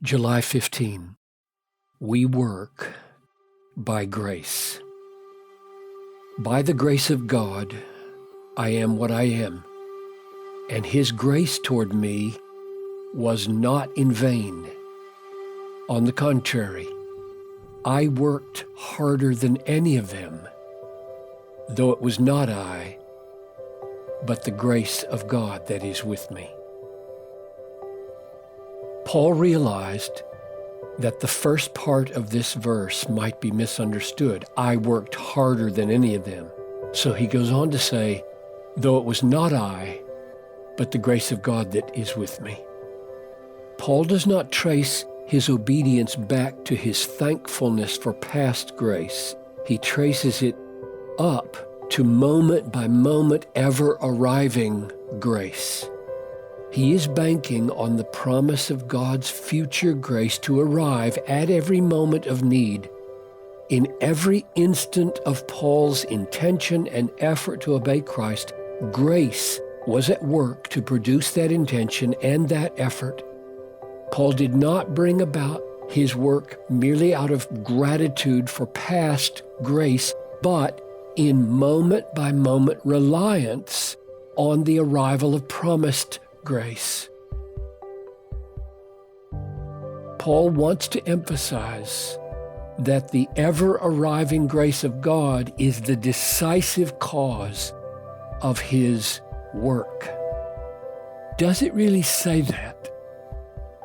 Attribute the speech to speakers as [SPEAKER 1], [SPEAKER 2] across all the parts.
[SPEAKER 1] July 15. We work by grace. By the grace of God, I am what I am, and His grace toward me was not in vain. On the contrary, I worked harder than any of them, though it was not I, but the grace of God that is with me. Paul realized that the first part of this verse might be misunderstood. I worked harder than any of them. So he goes on to say, though it was not I, but the grace of God that is with me. Paul does not trace his obedience back to his thankfulness for past grace. He traces it up to moment by moment ever arriving grace. He is banking on the promise of God's future grace to arrive at every moment of need. In every instant of Paul's intention and effort to obey Christ, grace was at work to produce that intention and that effort. Paul did not bring about his work merely out of gratitude for past grace, but in moment-by-moment reliance on the arrival of promised grace. Paul wants to emphasize that the ever-arriving grace of God is the decisive cause of his work. Does it really say that?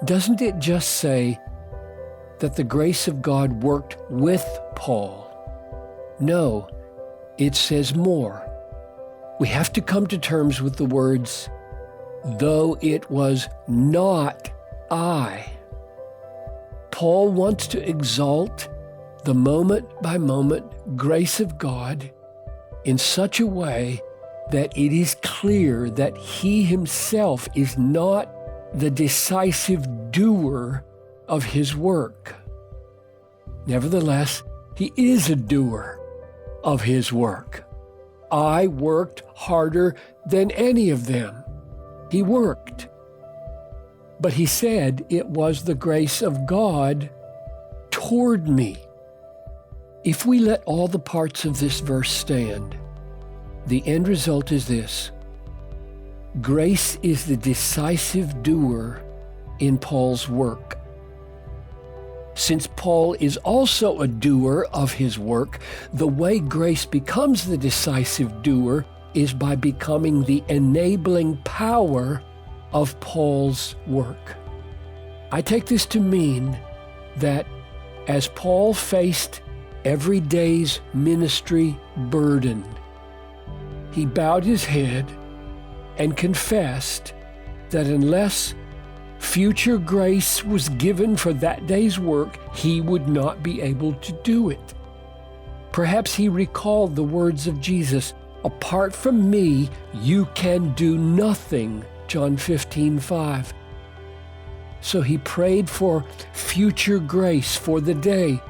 [SPEAKER 1] Doesn't it just say that the grace of God worked with Paul? No, it says more. We have to come to terms with the words, though it was not I. Paul wants to exalt the moment-by-moment grace of God in such a way that it is clear that he himself is not the decisive doer of his work. Nevertheless, he is a doer of his work. I worked harder than any of them. He worked, but he said it was the grace of God toward me. If we let all the parts of this verse stand, the end result is this. Grace is the decisive doer in Paul's work. Since Paul is also a doer of his work, the way grace becomes the decisive doer is by becoming the enabling power of Paul's work. I take this to mean that as Paul faced every day's ministry burden, he bowed his head and confessed that unless future grace was given for that day's work, he would not be able to do it. Perhaps he recalled the words of Jesus, apart from me, you can do nothing, John 15:5. So he prayed for future grace for the day,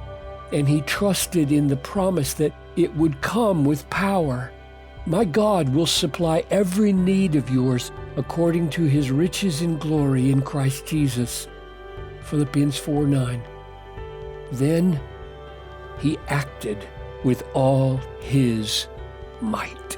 [SPEAKER 1] and he trusted in the promise that it would come with power. My God will supply every need of yours according to his riches in glory in Christ Jesus. Philippians 4:9. Then he acted with all his might.